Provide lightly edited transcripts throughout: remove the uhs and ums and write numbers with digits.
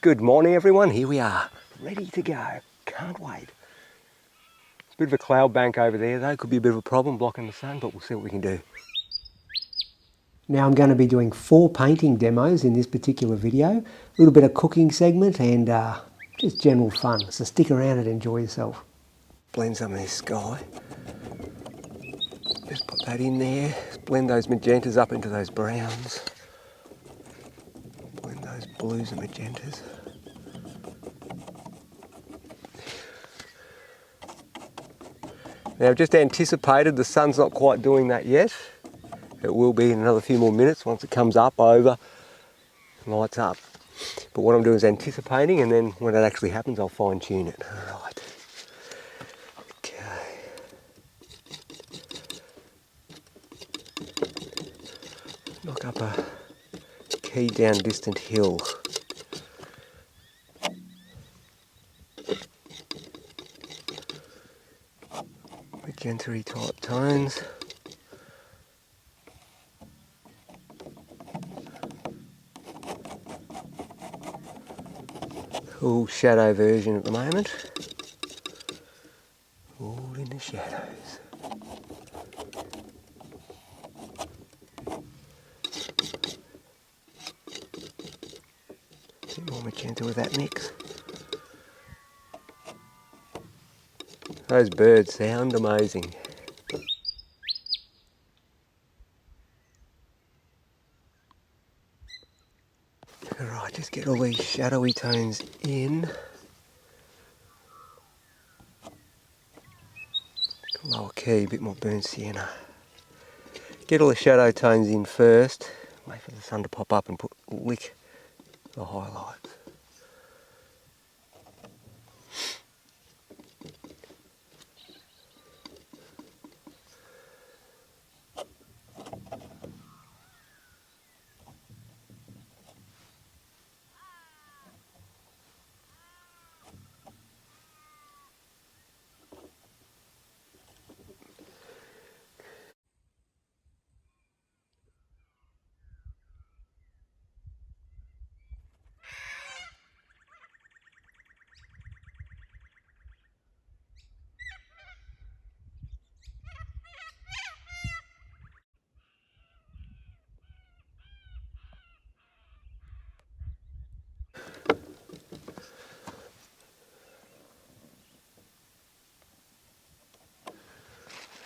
Good morning everyone, here we are, ready to go, can't wait. It's a bit of a cloud bank over there though, could be a bit of a problem blocking the sun, but we'll see what we can do. Now I'm going to be doing 4 painting demos in this particular video, a little bit of cooking segment and just general fun, so stick around and enjoy yourself. Blend some of this sky, just put that in there, blend those magentas up into those browns, blend those blues and magentas. Now I've just anticipated the sun's not quite doing that yet. It will be in another few more minutes once it comes up over and lights up. But what I'm doing is anticipating, and then when it actually happens I'll fine tune it. Alright. Okay. Knock up a key down distant hill. Magenta-y type tones. Cool shadow version at the moment. All in the shadows. A bit more magenta with that mix. Those birds sound amazing. Alright, just get all these shadowy tones in. Lower key, a bit more burnt sienna. Get all the shadow tones in first. Wait for the sun to pop up and lick the highlights.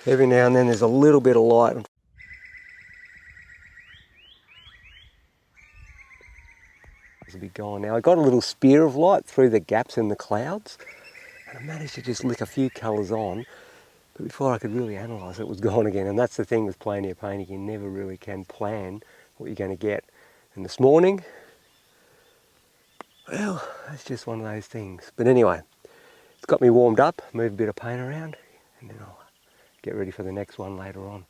Every now and then there's a little bit of light. It'll be gone now. I got a little spear of light through the gaps in the clouds and I managed to just lick a few colours on, but before I could really analyse it, it was gone again. And that's the thing with plein air painting, you never really can plan what you're going to get. And this morning, well, that's just one of those things. But anyway, it's got me warmed up, move a bit of paint around, and then I'll get ready for the next one later on.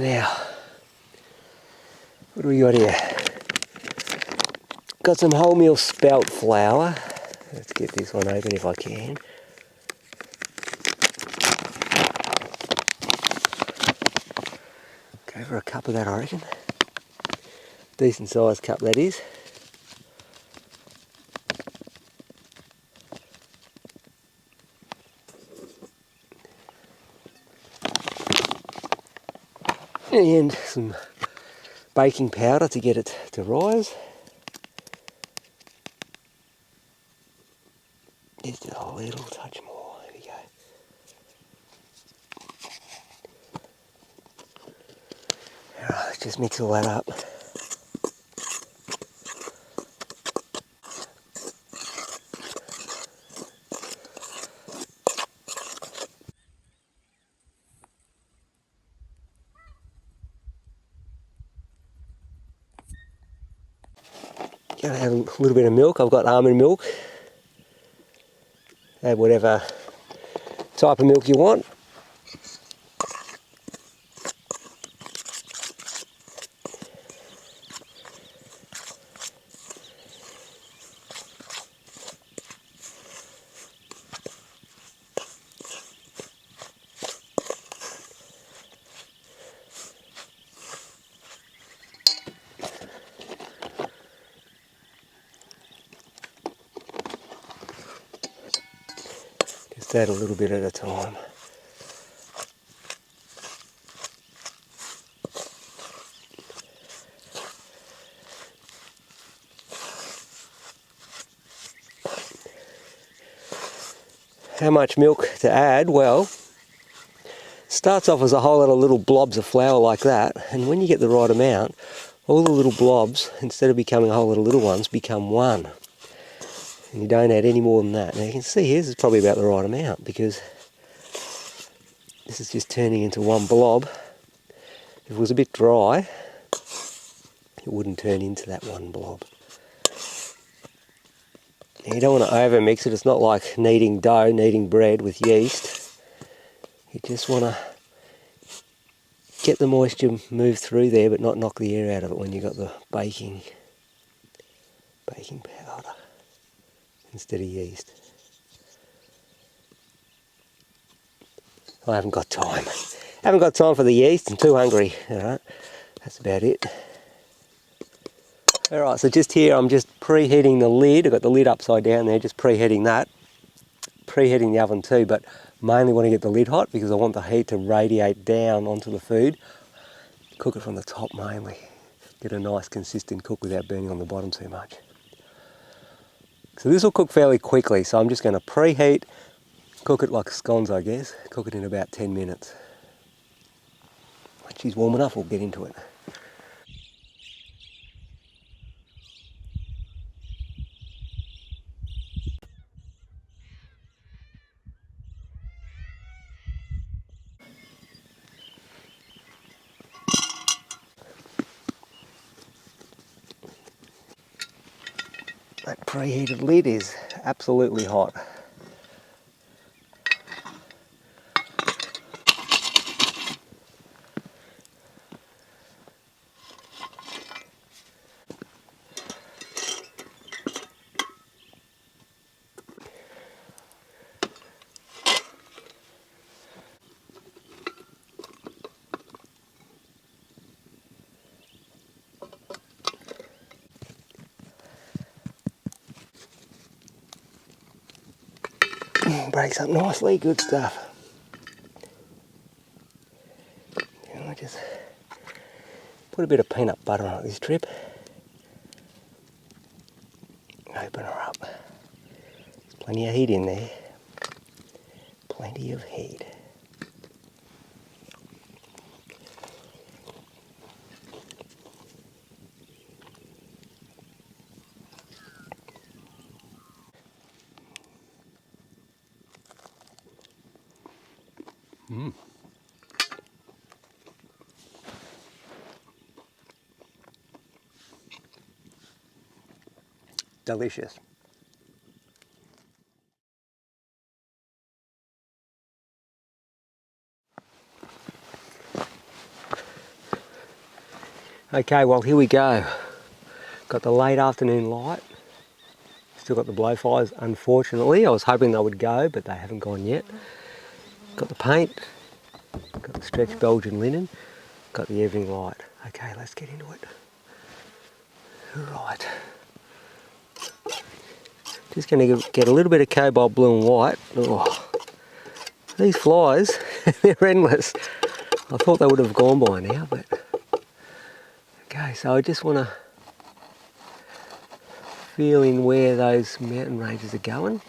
Now, what do we got here? Got some wholemeal spelt flour. Let's get this one open if I can. Go for a cup of that, I reckon. Decent sized cup that is. And some baking powder to get it to rise. Just a little touch more. There we go. Alright, let's just mix all that up. Gonna have a little bit of milk. I've got almond milk. Add whatever type of milk you want. Just add a little bit at a time. How much milk to add? Well, starts off as a whole lot of little blobs of flour like that, and when you get the right amount, all the little blobs, instead of becoming a whole lot of little ones, become one. And you don't add any more than that. Now you can see here, this is probably about the right amount, because this is just turning into one blob. If it was a bit dry, it wouldn't turn into that one blob. Now you don't want to over mix it. It's not like kneading dough, kneading bread with yeast. You just want to get the moisture move through there, but not knock the air out of it when you've got the baking powder instead of yeast. I haven't got time. Haven't got time for the yeast. I'm too hungry. Alright, that's about it. Alright, so just here I'm just preheating the lid. I've got the lid upside down there, just preheating that. Preheating the oven too, but mainly want to get the lid hot because I want the heat to radiate down onto the food. Cook it from the top mainly. Get a nice consistent cook without burning on the bottom too much. So this will cook fairly quickly, so I'm just going to preheat, cook it like scones I guess, cook it in about 10 minutes. When she's warm enough we'll get into it. That preheated lid is absolutely hot. Breaks up nicely, good stuff. And I just put a bit of peanut butter on it this trip. Open her up. There's plenty of heat in there. Plenty of heat. Delicious. Okay, well here we go. Got the late afternoon light. Still got the blowflies, unfortunately. I was hoping they would go, but they haven't gone yet. Got the paint, got the stretch Belgian linen, got the evening light. Okay, let's get into it. Right. Just going to get a little bit of cobalt blue and white. Oh, these flies, they're endless. I thought they would have gone by now, but... Okay, so I just want to feel in where those mountain ranges are going.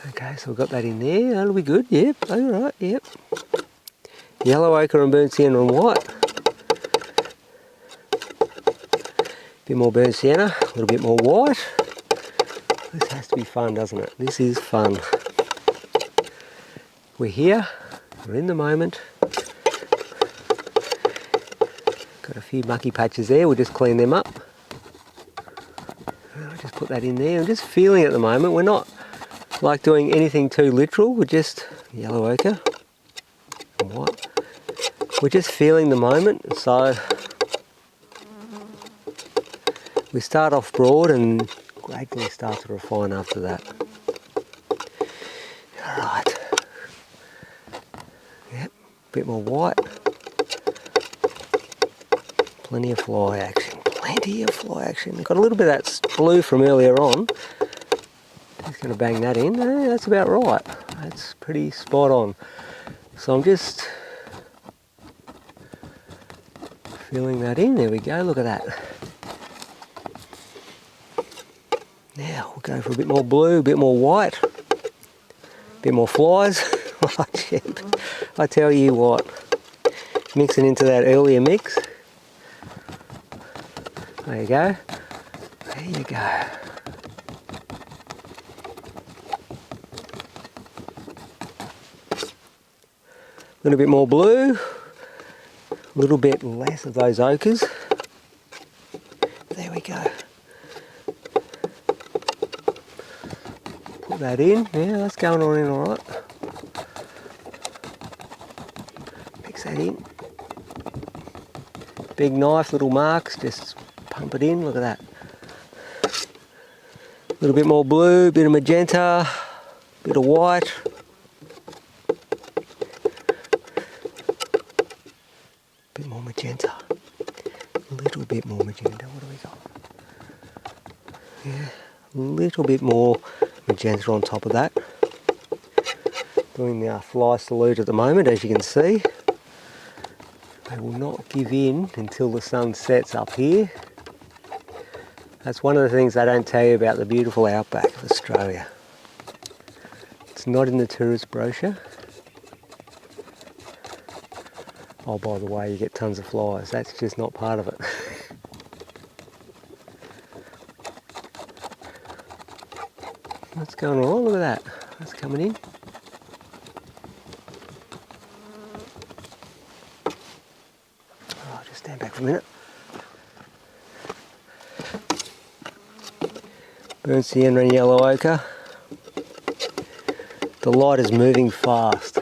Okay, so we've got that in there. That'll be good. Yep, alright, yep. Yellow ochre and burnt sienna and white. Bit more burnt sienna, a little bit more white. This has to be fun, doesn't it? This is fun. We're here, we're in the moment. Got a few mucky patches there, we'll just clean them up. I'll just put that in there. I'm just feeling at the moment. We're not like doing anything too literal, we're just yellow ochre and white. We're just feeling the moment, so we start off broad and gradually start to refine after that. Alright. Yep, a bit more white. Plenty of fly action, plenty of fly action. Got a little bit of that blue from earlier on. Just going to bang that in. That's about right. That's pretty spot on. So I'm just filling that in. There we go, look at that. Now we'll go for a bit more blue, a bit more white, a bit more flies. I tell you what, mixing into that earlier mix. There you go. There you go. A little bit more blue, a little bit less of those ochres. There we go. Put that in. Yeah, that's going on in alright. Mix that in. Big knife, little marks, just pump it in, look at that. A little bit more blue, bit of magenta, bit of white. Bit more magenta. A little bit more magenta, what do we got? Yeah, a little bit more magenta on top of that. Doing the fly salute at the moment, as you can see. They will not give in until the sun sets up here. That's one of the things they don't tell you about the beautiful outback of Australia. It's not in the tourist brochure. Oh, by the way, you get tons of flies. That's just not part of it. What's going on? Look at that. That's coming in. Oh, just stand back for a minute. Burnt sienna and yellow ochre. The light is moving fast.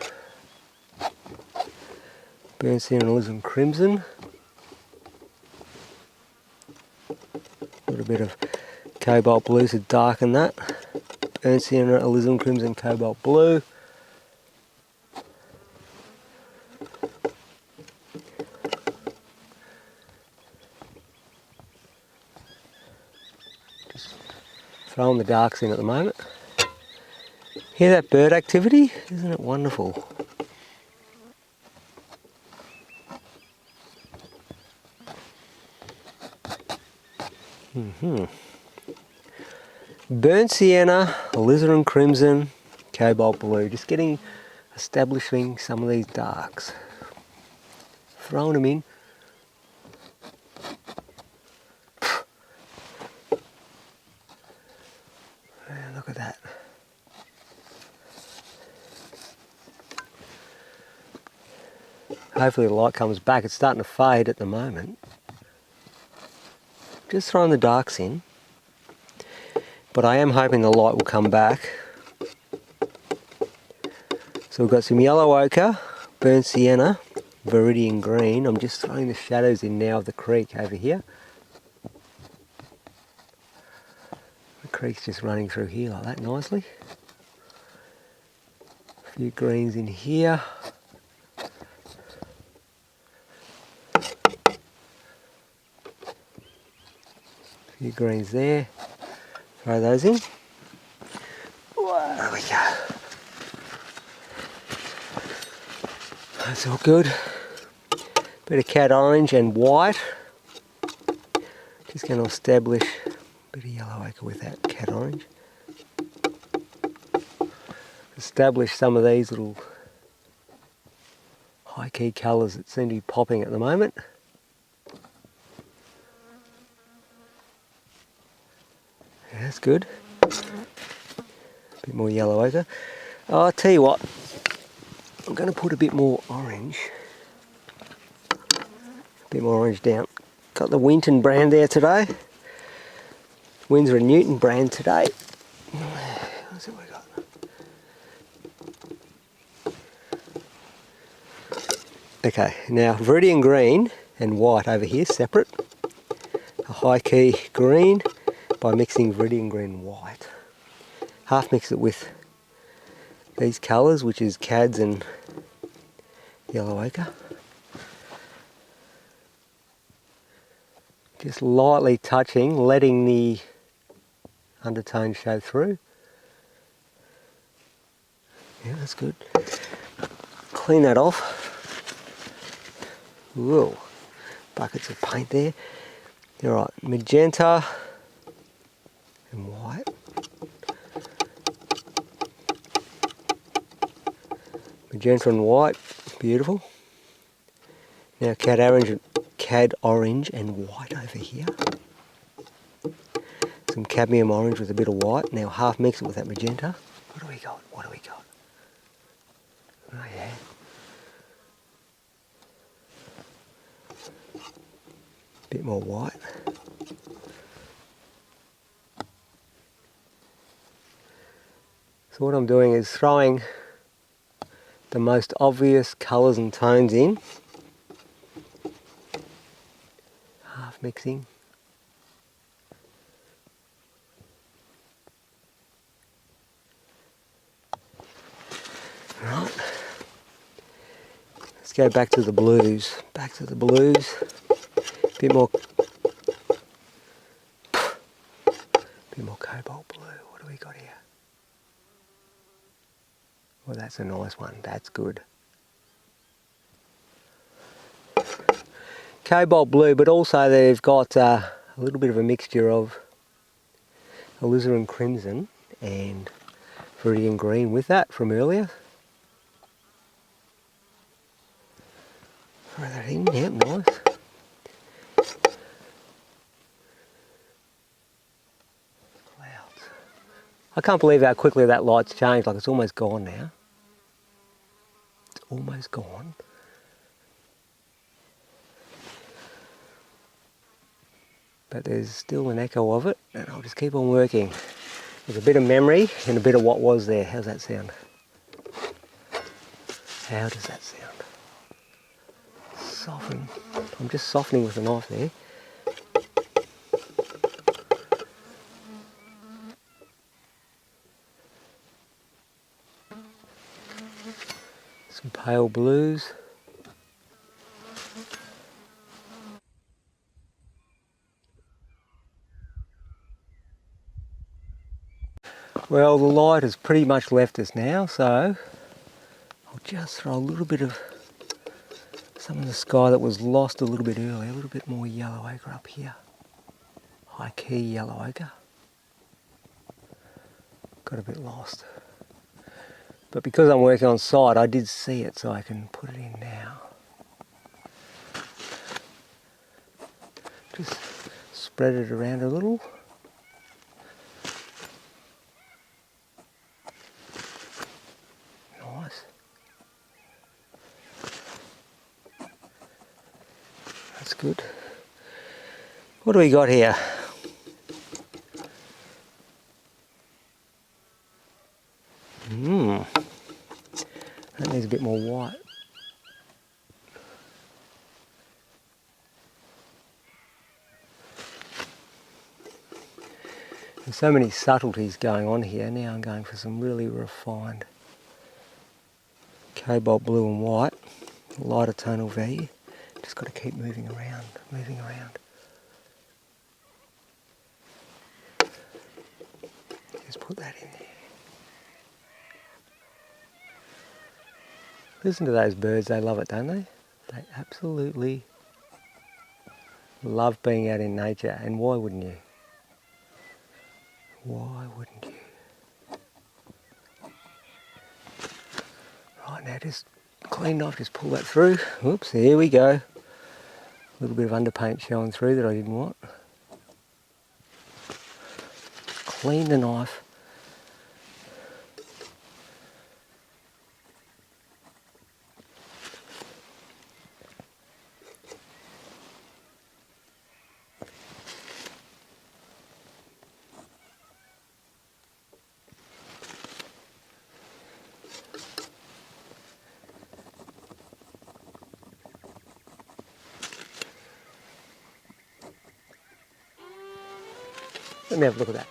Burnt sienna, alizarin crimson. A little bit of cobalt blue to darken that. Burnt sienna, alizarin crimson, cobalt blue. Just throwing the darks in at the moment. Hear that bird activity? Isn't it wonderful? Burnt sienna, alizarin crimson, cobalt blue. Just establishing some of these darks. Throwing them in. Look at that. Hopefully the light comes back. It's starting to fade at the moment. Just throwing the darks in. But I am hoping the light will come back. So we've got some yellow ochre, burnt sienna, viridian green. I'm just throwing the shadows in now of the creek over here. The creek's just running through here like that nicely. A few greens in here. A few greens there. Throw those in. There we go. That's all good. Bit of cad orange and white. Just going to establish a bit of yellow ochre with that cad orange. Establish some of these little high key colours that seem to be popping at the moment. Yeah, that's good. A bit more yellow ochre. Oh, I'll tell you what, I'm going to put a bit more orange. A bit more orange down. Got the Winton brand there today. Windsor and Newton brand today. Let's see what we got. Okay, now viridian green and white over here separate. A high key green by mixing viridian green and white. Half mix it with these colours, which is cads and yellow ochre. Just lightly touching, letting the undertone show through. Yeah, that's good. Clean that off. Whoa, buckets of paint there. Alright, magenta and white. Magenta and white, beautiful. Now cad orange and white over here. Some cadmium orange with a bit of white. Now half mix it with that magenta. What do we got? What do we got? Oh yeah. Bit more white. So what I'm doing is throwing the most obvious colours and tones in. Half mixing. Right. Let's go back to the blues. Back to the blues. Bit more cobalt blue. What do we got here? Well, that's a nice one. That's good. Cobalt blue, but also they've got a little bit of a mixture of alizarin crimson and viridian green with that from earlier. Throw that in, yeah, nice. Clouds. I can't believe how quickly that light's changed, like it's almost gone now. It's almost gone. But there's still an echo of it, and I'll just keep on working. There's a bit of memory and a bit of what was there. How's that sound? How does that sound? Soften. I'm just softening with a knife there. Some pale blues. Well, the light has pretty much left us now, so I'll just throw a little bit of some of the sky that was lost a little bit earlier, a little bit more yellow ochre up here. High key yellow ochre. Got a bit lost. But because I'm working on site, I did see it, so I can put it in now. Just spread it around a little. Nice. That's good. What do we got here? a bit more white. There's so many subtleties going on here. Now I'm going for some really refined cobalt blue and white, lighter tonal value. Just got to keep moving around, moving around. Just put that in there. Listen to those birds, they love it, don't they? They absolutely love being out in nature, and why wouldn't you? Why wouldn't you? Right, now just clean knife, just pull that through. Oops, here we go. A little bit of underpaint showing through that I didn't want. Clean the knife. Let me have a look at that.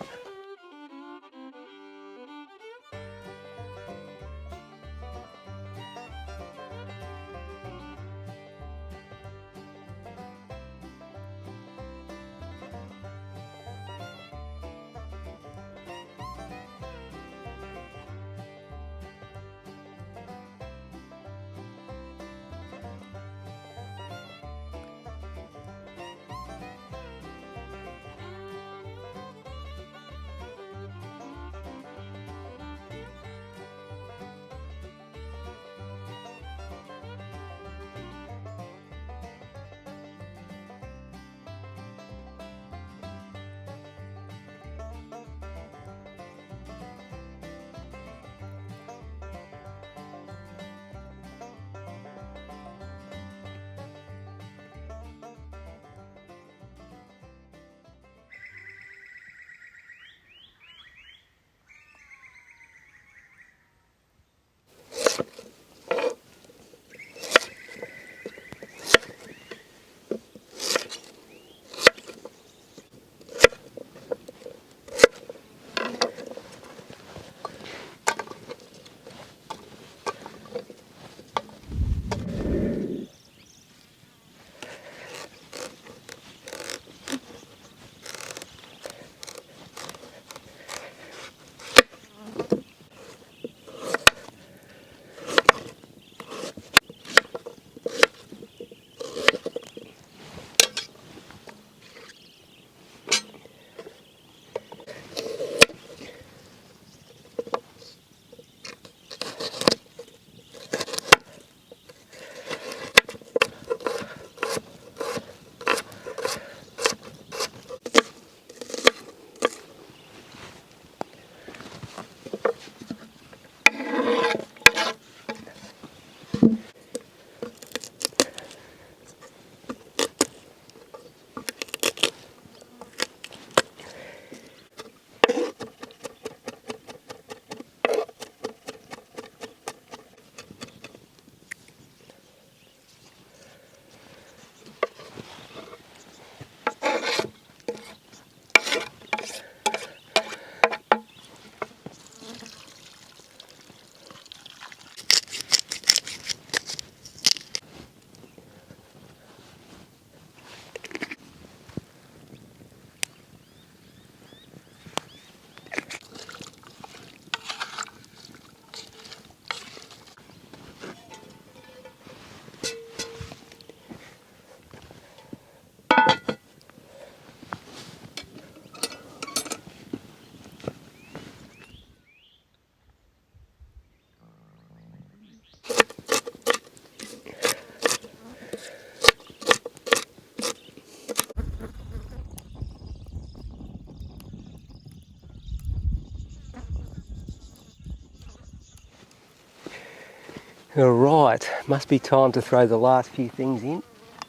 Alright, must be time to throw the last few things in.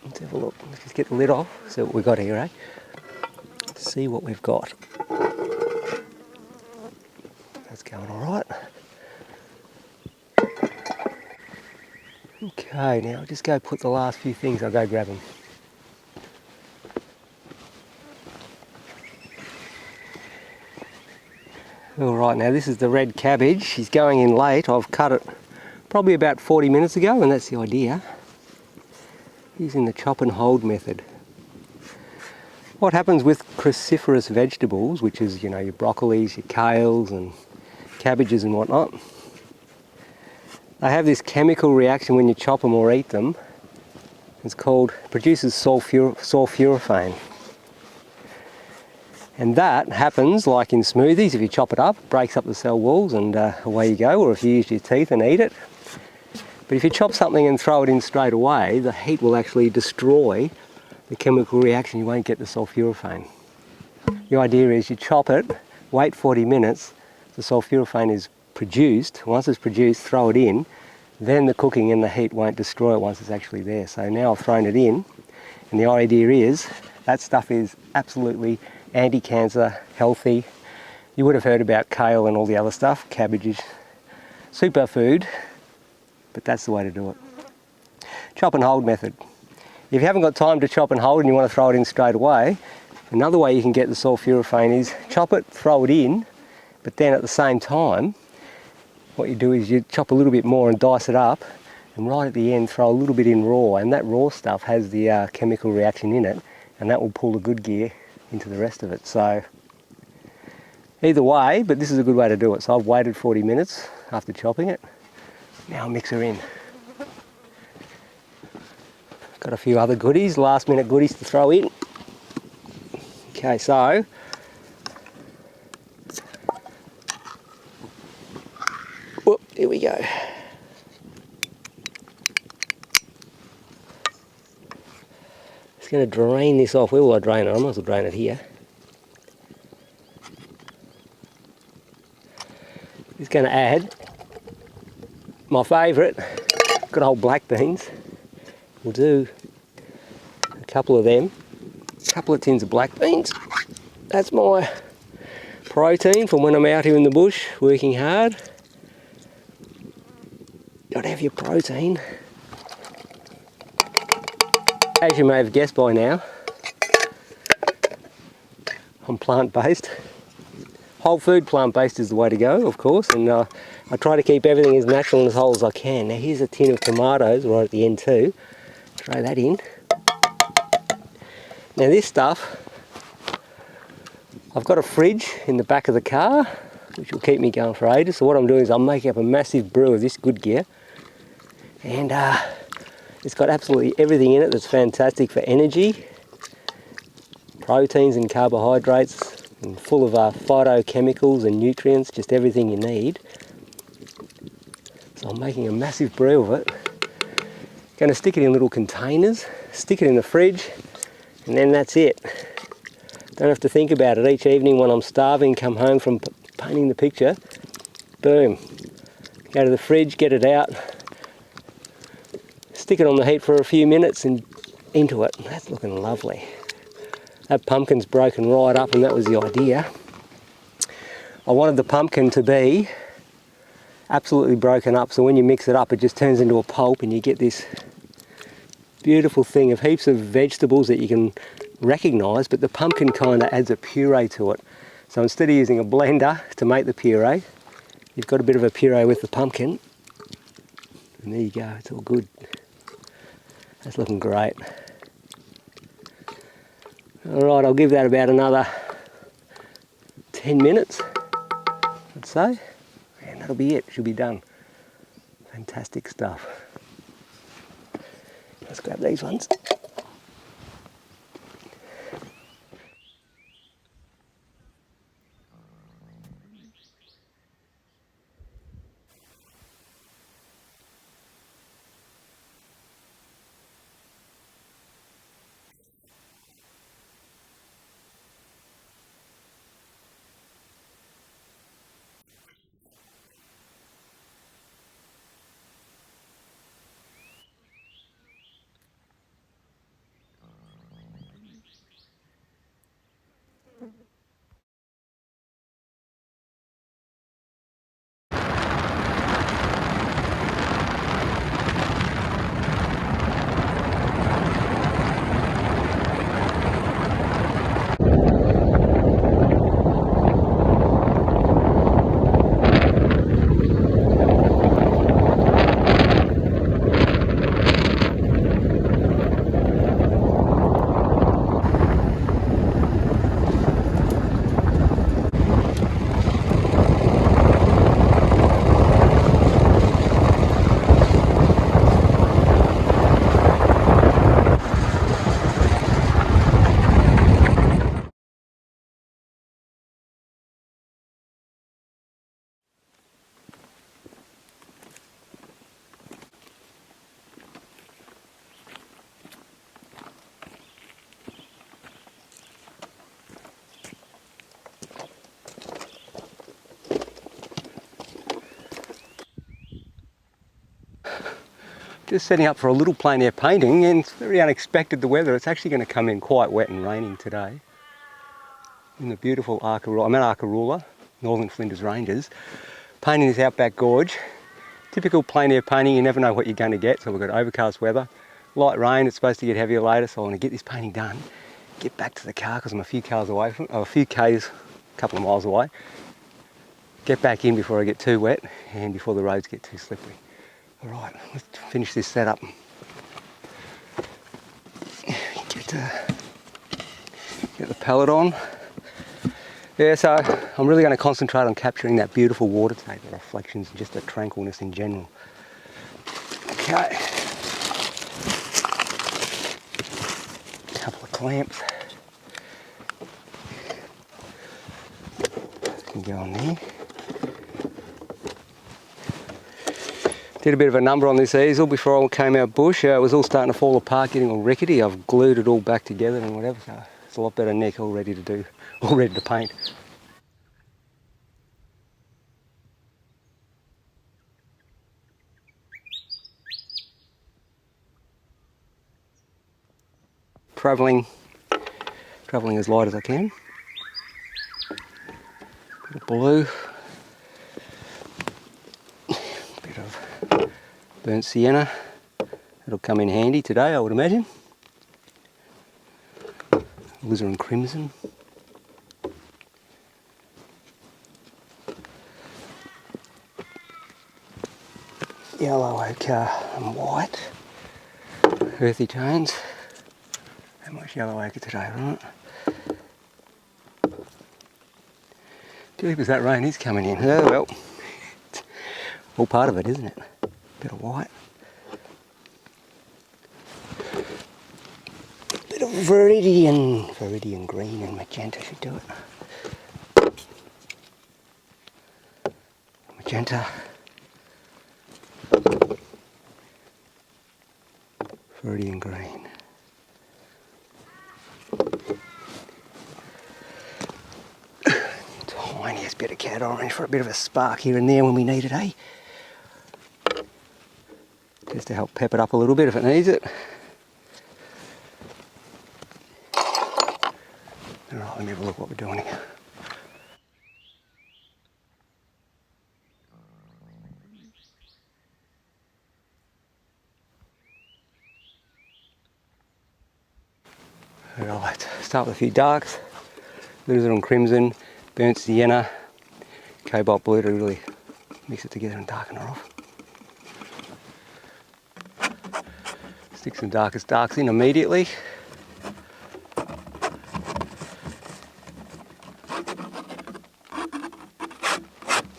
Let's have a look. Let's just get the lid off, see what we've got here, eh? See what we've got. That's going alright. Okay, now I'll just go put the last few things, I'll go grab them. Alright, now this is the red cabbage. She's going in late. I've cut it probably about 40 minutes ago, and that's the idea, using the chop and hold method. What happens with cruciferous vegetables, which is, you know, your broccolis, your kales and cabbages and whatnot, they have this chemical reaction when you chop them or eat them. Produces sulforaphane. And that happens like in smoothies. If you chop it up, it breaks up the cell walls and away you go, or if you use your teeth and eat it. But if you chop something and throw it in straight away, the heat will actually destroy the chemical reaction. You won't get the sulforaphane. The idea is you chop it, wait 40 minutes, the sulforaphane is produced. Once it's produced, throw it in, then the cooking and the heat won't destroy it once it's actually there. So now I've thrown it in, and the idea is that stuff is absolutely anti-cancer, healthy. You would have heard about kale and all the other stuff, cabbages, superfood, but that's the way to do it. Chop and hold method. If you haven't got time to chop and hold and you want to throw it in straight away, another way you can get the sulforaphane is chop it, throw it in, but then at the same time, what you do is you chop a little bit more and dice it up, and right at the end throw a little bit in raw, and that raw stuff has the chemical reaction in it, and that will pull the good gear into the rest of it. So either way, but this is a good way to do it. So I've waited 40 minutes after chopping it. Now I'll mix her in. Got a few other goodies, last minute goodies to throw in. Okay, so whoop, here we go. Just going to drain this off. Where will I drain it? I might as well drain it here. Just going to add my favourite, good old black beans. We'll do a couple of them, a couple of tins of black beans. That's my protein from when I'm out here in the bush working hard. Gotta have your protein. As you may have guessed by now, I'm plant-based. Whole food plant-based is the way to go, of course, and I try to keep everything as natural and as whole as I can. Now here's a tin of tomatoes right at the end too. Throw that in. Now this stuff, I've got a fridge in the back of the car, which will keep me going for ages. So what I'm doing is I'm making up a massive brew of this good gear, and it's got absolutely everything in it that's fantastic for energy, proteins and carbohydrates, and full of phytochemicals and nutrients, just everything you need. So I'm making a massive brew of it. Going to stick it in little containers, stick it in the fridge, and then that's it. Don't have to think about it. Each evening when I'm starving, come home from painting the picture, boom, go to the fridge, get it out, stick it on the heat for a few minutes and into it. That's looking lovely. That pumpkin's broken right up, and that was the idea. I wanted the pumpkin to be absolutely broken up, so when you mix it up it just turns into a pulp and you get this beautiful thing of heaps of vegetables that you can recognise, but the pumpkin kind of adds a puree to it. So instead of using a blender to make the puree, you've got a bit of a puree with the pumpkin, and there you go, it's all good. That's looking great. Alright, I'll give that about another 10 minutes, I'd say, and that'll be it, should be done. Fantastic stuff. Let's grab these ones. Just setting up for a little plein air painting, and it's very unexpected, the weather. It's actually going to come in quite wet and raining today. In the beautiful I'm at Arkaroola, Northern Flinders Ranges, painting this Outback Gorge. Typical plein air painting, you never know what you're going to get, so we've got overcast weather. Light rain, it's supposed to get heavier later, so I want to get this painting done, get back to the car because I'm a few k's away from, a few k's, a couple of miles away. Get back in before I get too wet and before the roads get too slippery. All right, let's finish this setup. Get the palette on. Yeah, so I'm really going to concentrate on capturing that beautiful water tape, the reflections, and just the tranquilness in general. Okay. A couple of clamps. Can go on there. Did a bit of a number on this easel before I came out bush. It was all starting to fall apart, getting all rickety. I've glued it all back together and whatever, so it's a lot better neck, all ready to paint. Travelling as light as I can. Bit of blue. Bit of burnt sienna. It'll come in handy today, I would imagine. Alizarin crimson. Yellow ochre and white. Earthy tones. How much yellow ochre today, right? Because that rain is coming in. Oh well. It's all part of it, isn't it? Bit of white. Bit of viridian green and magenta should do it. Magenta. Viridian green. Tiniest bit of cat orange for a bit of a spark here and there when we need it, eh? Just to help pep it up a little bit if it needs it. Alright, let me have a look what we're doing here. Alright, start with a few darks. Alizarin crimson, burnt sienna, cobalt blue to really mix it together and darken her off. Stick some darkest darks in immediately.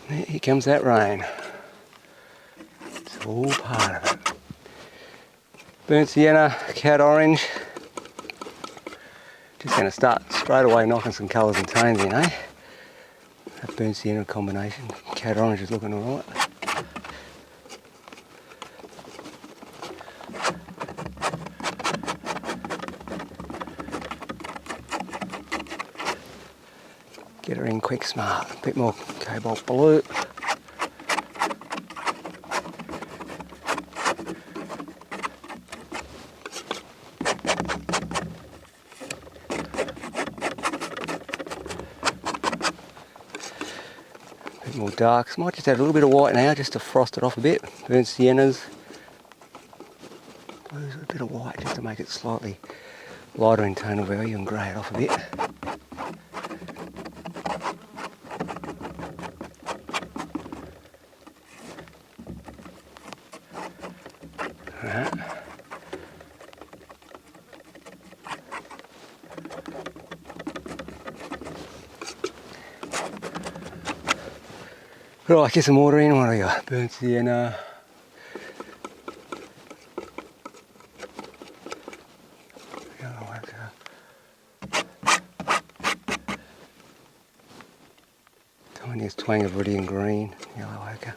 Here comes that rain. It's all part of it. Burnt sienna, cat orange. Just going to start straight away knocking some colours and tones in, eh? That burnt sienna combination. Cat orange is looking alright. Get her in quick smart. A bit more cobalt blue. Bit more darks. Might just add a little bit of white now just to frost it off a bit. Burnt siennas. Blues with a bit of white just to make it slightly lighter in tonal value and grey it off a bit. Right, get some water in. What do we got? Burnt sienna. Yellow ochre. Tiniest twang of viridian green. Yellow ochre.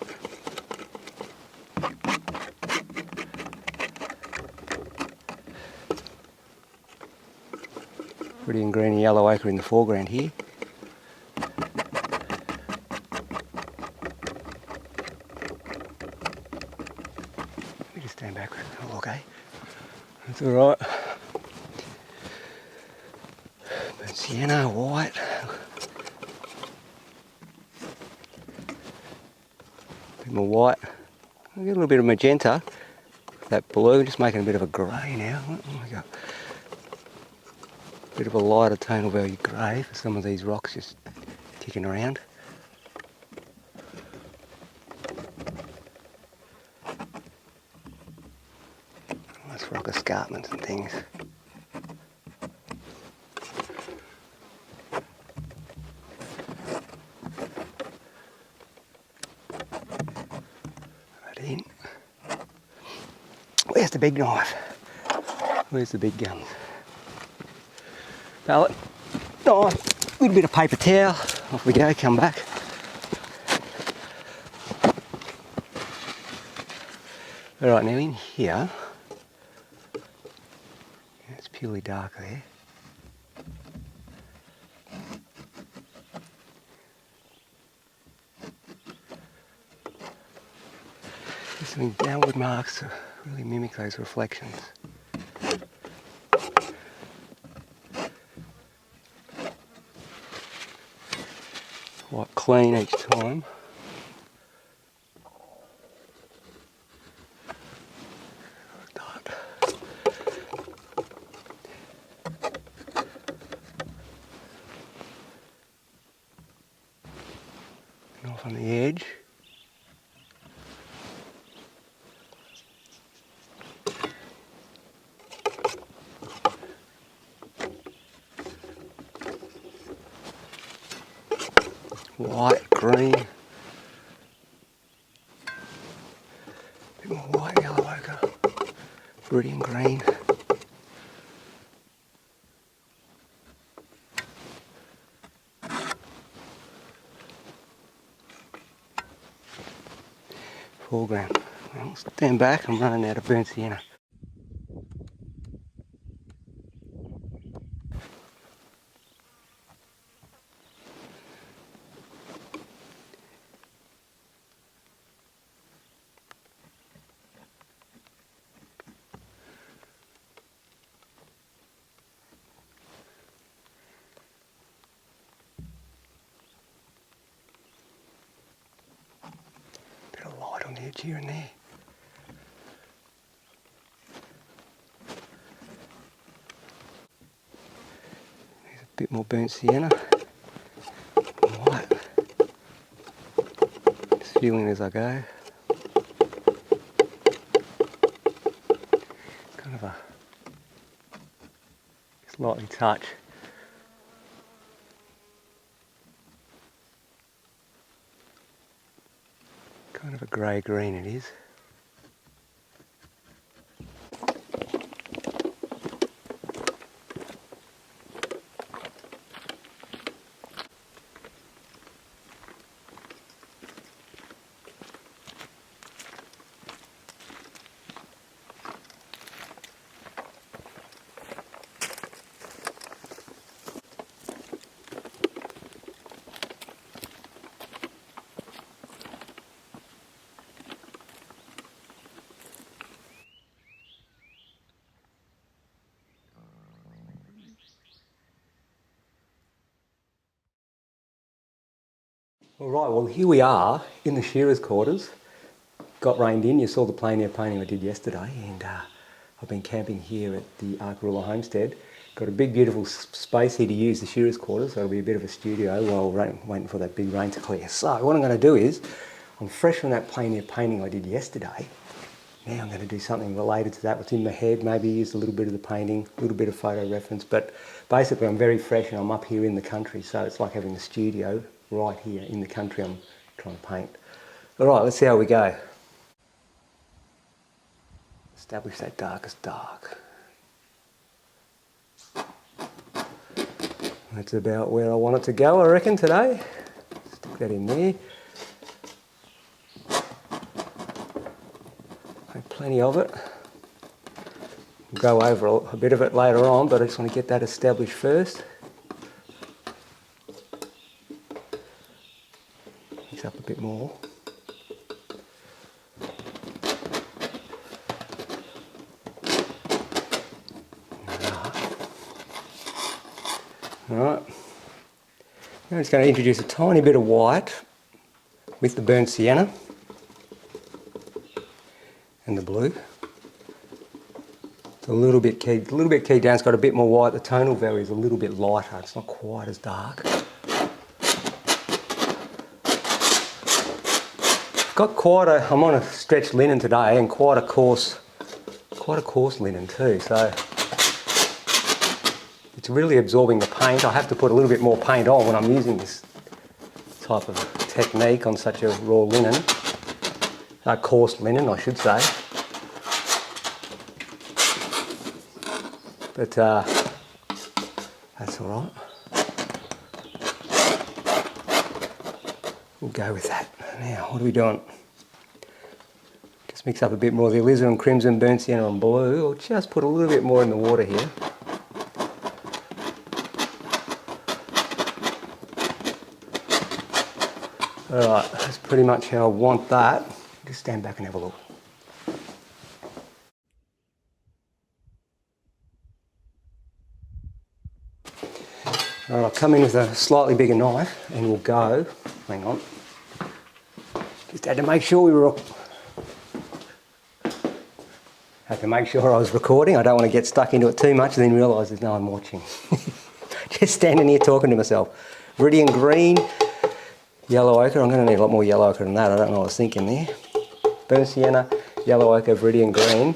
Viridian green and yellow ochre in the foreground here. Stand back. That's alright. But sienna, white. A bit more white. I get a little bit of magenta. That blue, just making a bit of a grey now. What have we got? Bit of a lighter tonal value grey for some of these rocks just ticking around. Nice rock escarpments and things. Right in. Where's the big knife? Where's the big guns? Pallet, knife, little bit of paper towel. Off we go, come back. Alright, now in here, it's purely dark there. There's some downward marks to really mimic those reflections. Quite clean each time. And off on the edge. White, green, a bit more white, yellow ochre, viridian green. Foreground. Well, stand back, I'm running out of burnt sienna. Bit of light on the edge here and there. There's a bit more burnt sienna. White. Just feeling as I go. Kind of a slightly touch. Kind of a grey green it is. Alright, well here we are in the shearer's quarters. Got rained in, you saw the plein air painting I did yesterday, and I've been camping here at the Arkarula homestead. Got a big beautiful space here to use the shearer's quarters, so it'll be a bit of a studio while waiting for that big rain to clear. So what I'm going to do is, I'm fresh from that plein air painting I did yesterday. Now I'm going to do something related to that, what's in my head, maybe use a little bit of the painting, a little bit of photo reference, but basically I'm very fresh and I'm up here in the country, so it's like having a studio right here in the country I'm trying to paint. Alright, let's see how we go. Establish that darkest dark. That's about where I want it to go, I reckon, today. Stick that in there. Make plenty of it. We'll go over a bit of it later on, but I just want to get that established first. Mix up a bit more. Alright. Now I'm just going to introduce a tiny bit of white with the burnt sienna and the blue. It's a little bit keyed down. It's got a bit more white. The tonal value is a little bit lighter. It's not quite as dark. I'm on a stretched linen today, and quite a coarse linen too. So it's really absorbing the paint. I have to put a little bit more paint on when I'm using this type of technique on such a raw linen, coarse linen, I should say. But that's all right. We'll go with that. Now, what are we doing? Just mix up a bit more of the alizarin, crimson, burnt sienna and blue. I'll just put a little bit more in the water here. Alright, that's pretty much how I want that. Just stand back and have a look. Alright, I'll come in with a slightly bigger knife and we'll go. Hang on. Just had to make sure I was recording. I don't want to get stuck into it too much and then realise there's no one watching. Just standing here talking to myself. Viridian green, yellow ochre. I'm going to need a lot more yellow ochre than that. I don't know what I was thinking there. Burnt sienna, yellow ochre, viridian green.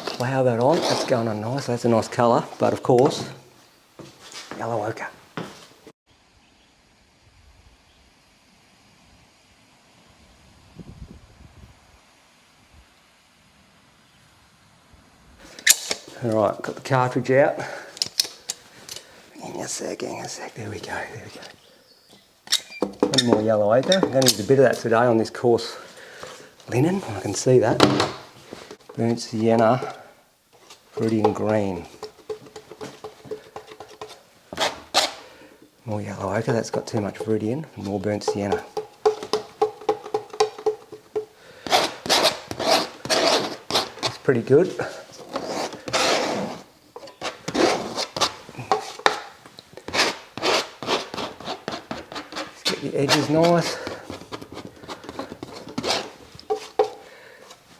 Plough that on. That's going on nice. That's a nice colour. But of course, yellow ochre. Alright, got the cartridge out. Hang on a sec, there we go. One more yellow ochre. I'm going to use a bit of that today on this coarse linen. I can see that. Burnt sienna, viridian green. More yellow ochre, that's got too much viridian. And more burnt sienna. It's pretty good. The edge is nice.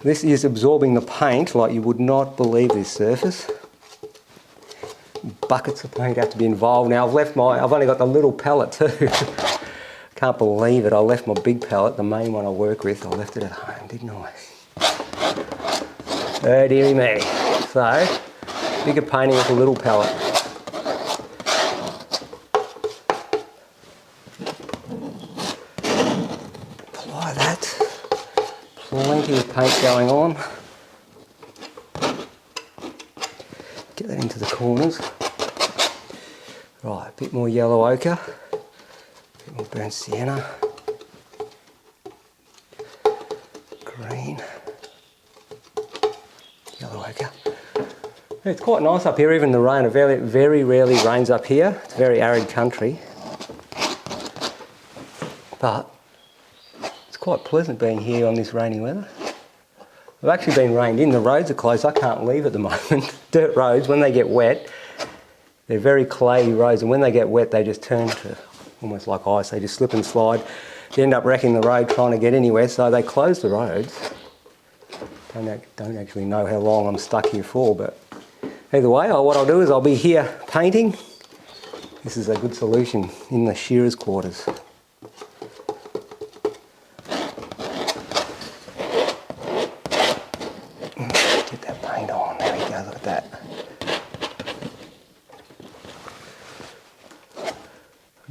This is absorbing the paint like you would not believe this surface. Buckets of paint have to be involved. Now I've only got the little palette too. Can't believe it, I left my big palette, the main one I work with, I left it at home, didn't I? Oh dearie me. So, bigger painting with a little palette. Plenty of paint going on. Get that into the corners. Right, a bit more yellow ochre, a bit more burnt sienna, green, yellow ochre. It's quite nice up here, even the rain. It very rarely rains up here. It's a very arid country. But quite pleasant being here on this rainy weather. I've actually been rained in. The roads are closed. I can't leave at the moment. Dirt roads, when they get wet, they're very clayey roads, and when they get wet they just turn to almost like ice. They just slip and slide. You end up wrecking the road trying to get anywhere, so they close the roads. Don't actually know how long I'm stuck here for, but either way, what I'll do is I'll be here painting. This is a good solution in the shearers' quarters.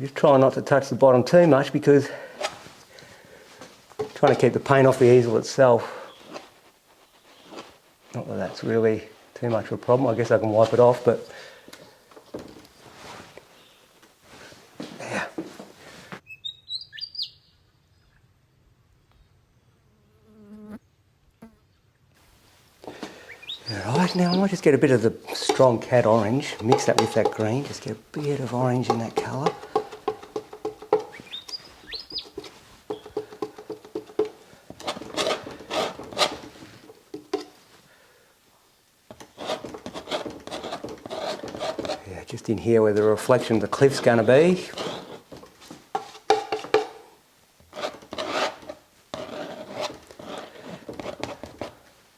Just try not to touch the bottom too much because I'm trying to keep the paint off the easel itself. Not that that's really too much of a problem. I guess I can wipe it off, but yeah. Alright, now I might just get a bit of the strong cat orange, mix that with that green, just get a bit of orange in that colour. just in here where the reflection of the cliff's going to be.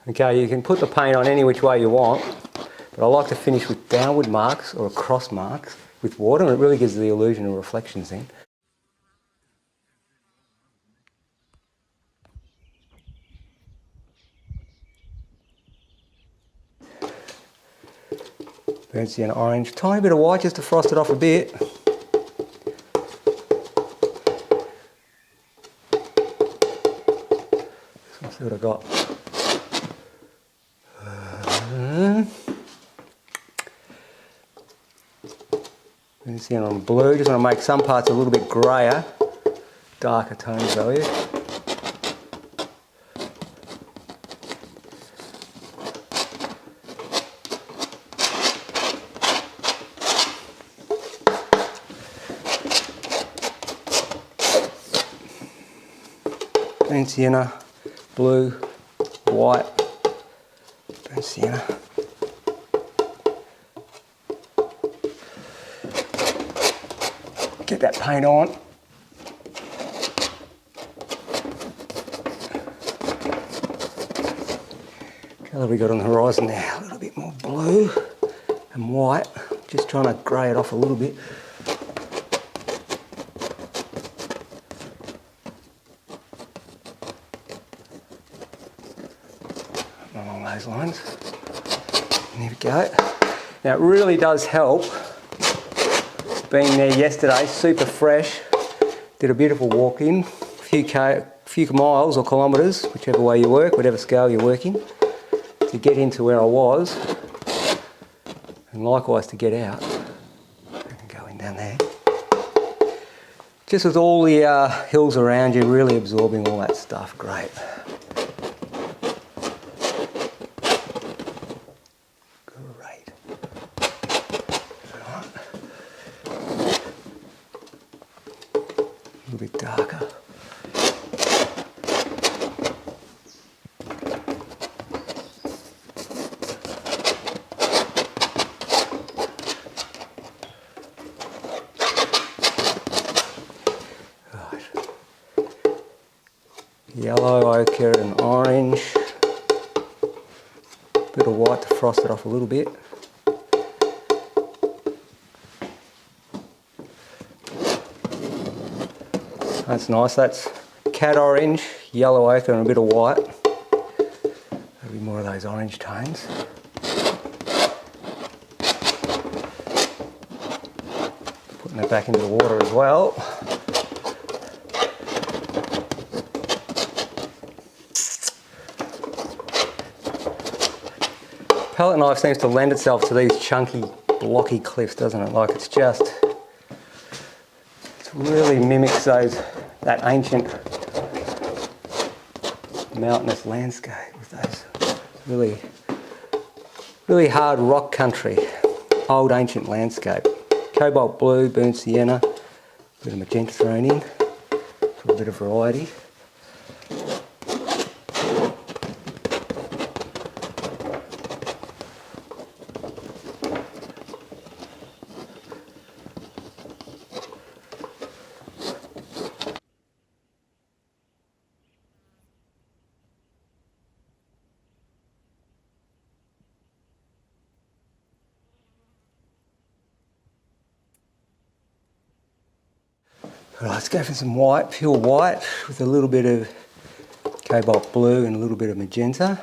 Okay, you can put the paint on any which way you want, but I like to finish with downward marks or across marks with water, and it really gives the illusion of reflections then. Burnt sienna orange, tiny bit of white just to frost it off a bit. Let's see what I got. Burnt sienna on blue, just want to make some parts a little bit greyer, darker tone value. Burnt sienna, blue, white, burnt sienna. Get that paint on. Colour we got on the horizon there, a little bit more blue and white. Just trying to grey it off a little bit. Along those lines. There we go. Now it really does help being there yesterday, super fresh. Did a beautiful walk in, a few miles or kilometres, whichever way you work, whatever scale you're working, to get into where I was, and likewise to get out. Going down there. Just with all the hills around you, really absorbing all that stuff, great. A little bit darker. Right. Yellow, ochre and orange. Bit of white to frost it off a little bit. That's nice, that's cat orange, yellow ochre and a bit of white. There'll be more of those orange tones. Putting it back into the water as well. Palette knife seems to lend itself to these chunky, blocky cliffs, doesn't it? Like it really mimics that ancient mountainous landscape with those really hard rock country, old ancient landscape. Cobalt blue, burnt sienna, a bit of magenta thrown in for a bit of variety. Right, let's go for some white, pure white, with a little bit of cobalt blue and a little bit of magenta.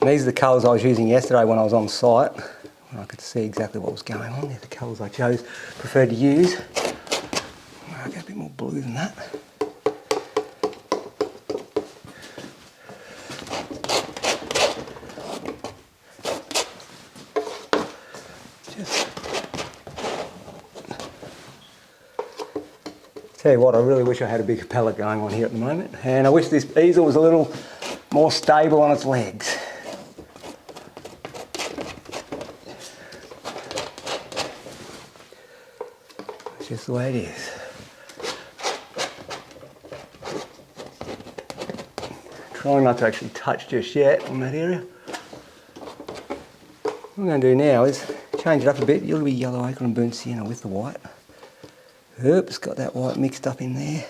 And these are the colours I was using yesterday when I was on site, when I could see exactly what was going on. They're the colours I preferred to use. I'll go a bit more blue than that. Tell you what, I really wish I had a bigger palette going on here at the moment, and I wish this easel was a little more stable on its legs. It's just the way it is. Trying not to actually touch just yet on that area. What I'm going to do now is change it up a bit, a little bit yellow ochre and burnt sienna with the white. Oops, got that white mixed up in there.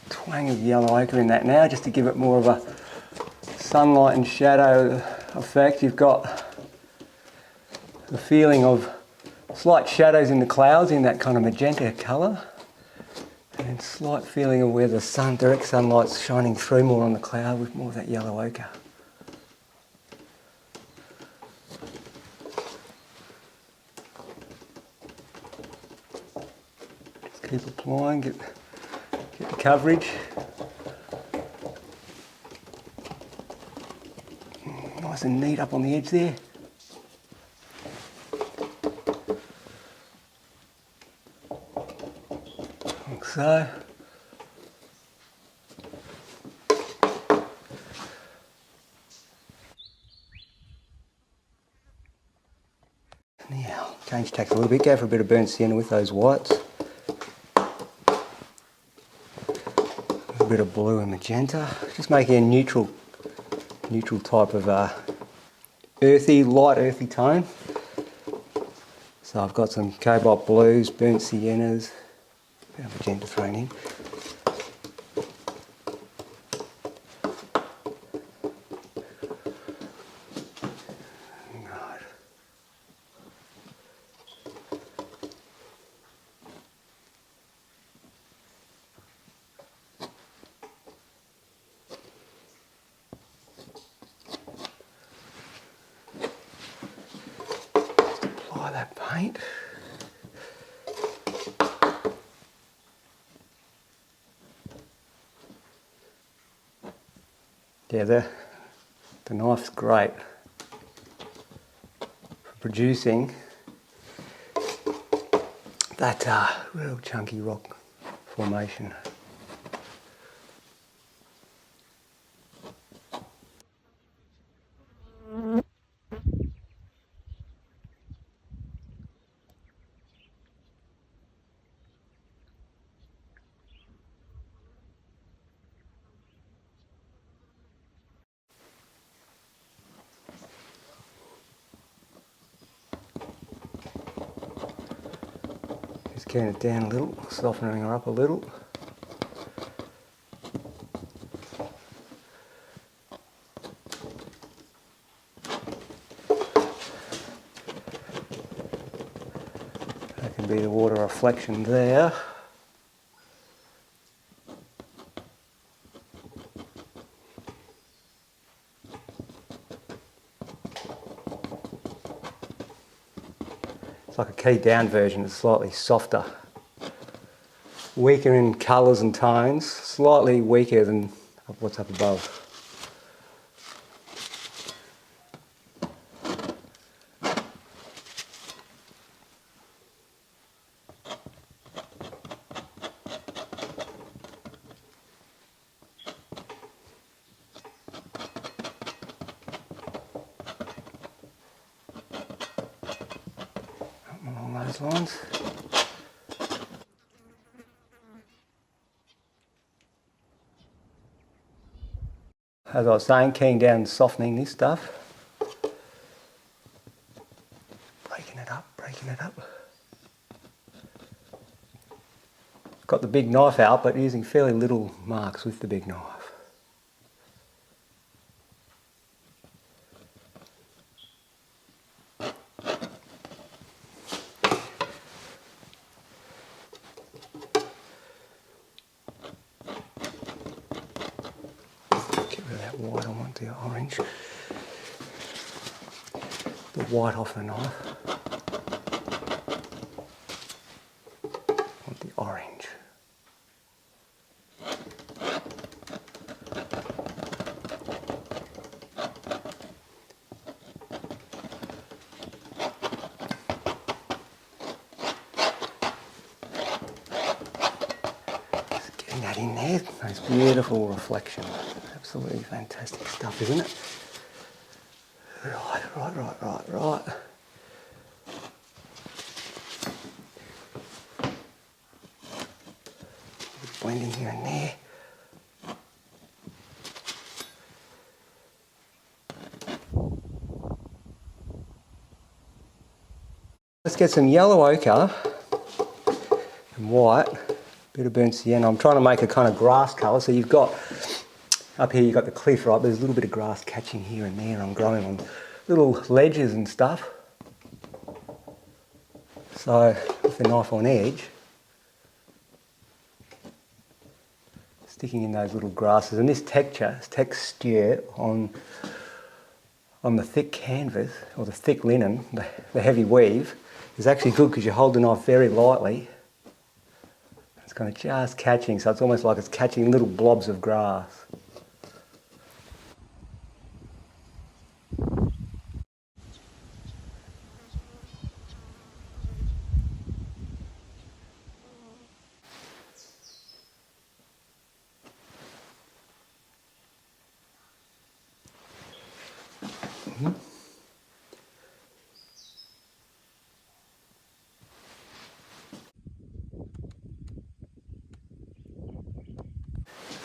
Twang of yellow ochre in that now, just to give it more of a sunlight and shadow effect. You've got the feeling of slight shadows in the clouds in that kind of magenta colour, and slight feeling of where the sun, direct sunlight's shining through more on the cloud with more of that yellow ochre. Just keep applying, get the coverage. Nice and neat up on the edge there. Like so. Now, change tack a little bit, go for a bit of burnt sienna with those whites. A bit of blue and magenta. Just making a neutral type of earthy, light earthy tone. So I've got some cobalt blues, burnt siennas, a bit of magenta thrown in. Right. Just apply that paint. Yeah, the knife's great for producing that real chunky rock formation. Just getting it down a little, softening her up a little. That can be the water reflection there. It's like a keyed down version, it's slightly softer. Weaker in colours and tones, slightly weaker than what's up above. Along those lines. As I was saying, keying down and softening this stuff. Breaking it up, breaking it up. Got the big knife out, but using fairly little marks with the big knife. White, I want the orange. The white off the knife. I want the orange. Just getting that in there, nice beautiful reflection. Absolutely fantastic stuff, isn't it? Right. Blending here and there. Let's get some yellow ochre and white, bit of burnt sienna. I'm trying to make a kind of grass colour. So you've got, up here you've got the cliff, right? There's a little bit of grass catching here and there, and I'm growing on little ledges and stuff. So with the knife on edge, sticking in those little grasses, and this texture on the thick canvas, or the thick linen, the heavy weave, is actually good because you hold the knife very lightly. It's kind of just catching, so it's almost like it's catching little blobs of grass.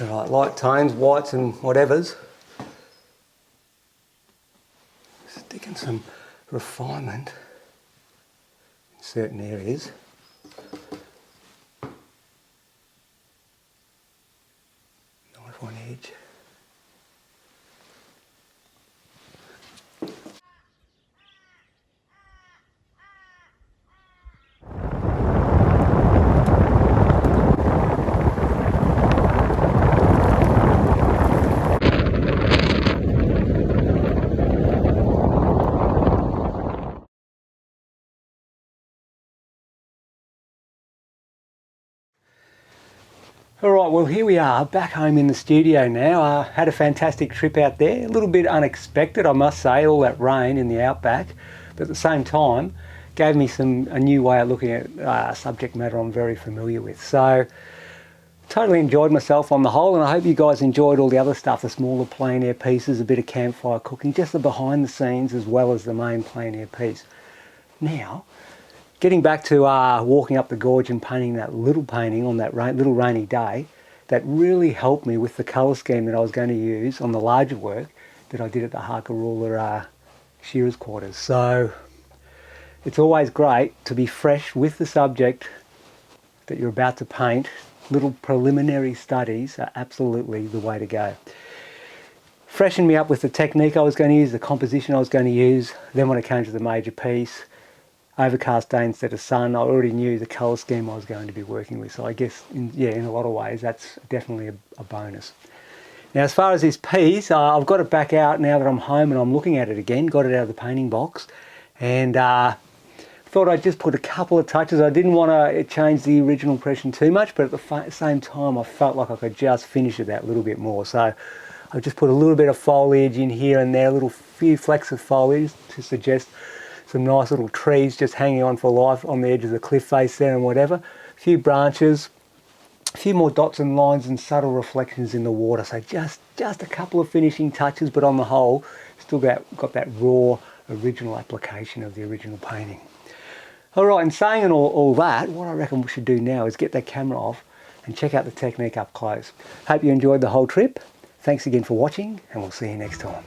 Alright, light tones, whites and whatevers. Sticking some refinement in certain areas. Knife on edge. Alright, well here we are, back home in the studio now. Had a fantastic trip out there, a little bit unexpected I must say, all that rain in the outback, but at the same time gave me a new way of looking at subject matter I'm very familiar with. So totally enjoyed myself on the whole, and I hope you guys enjoyed all the other stuff, the smaller plein air pieces, a bit of campfire cooking, just the behind the scenes as well as the main plein air piece. Now, getting back to walking up the gorge and painting that little painting on that little rainy day, that really helped me with the colour scheme that I was going to use on the larger work that I did at the Harker-Ruler shearers quarters. So it's always great to be fresh with the subject that you're about to paint. Little preliminary studies are absolutely the way to go. Freshened me up with the technique I was going to use, the composition I was going to use. Then when it came to the major piece, overcast day instead of sun, I already knew the colour scheme I was going to be working with. So I guess, in a lot of ways, that's definitely a bonus. Now, as far as this piece, I've got it back out now that I'm home and I'm looking at it again. Got it out of the painting box, and thought I'd just put a couple of touches. I didn't want to change the original impression too much, but at the same time, I felt like I could just finish it that little bit more. So I just put a little bit of foliage in here and there, a little few flecks of foliage to suggest some nice little trees just hanging on for life on the edge of the cliff face there and whatever. A few branches, a few more dots and lines and subtle reflections in the water. So just a couple of finishing touches, but on the whole, still got that raw original application of the original painting. All right, and saying all that, what I reckon we should do now is get that camera off and check out the technique up close. Hope you enjoyed the whole trip. Thanks again for watching, and we'll see you next time.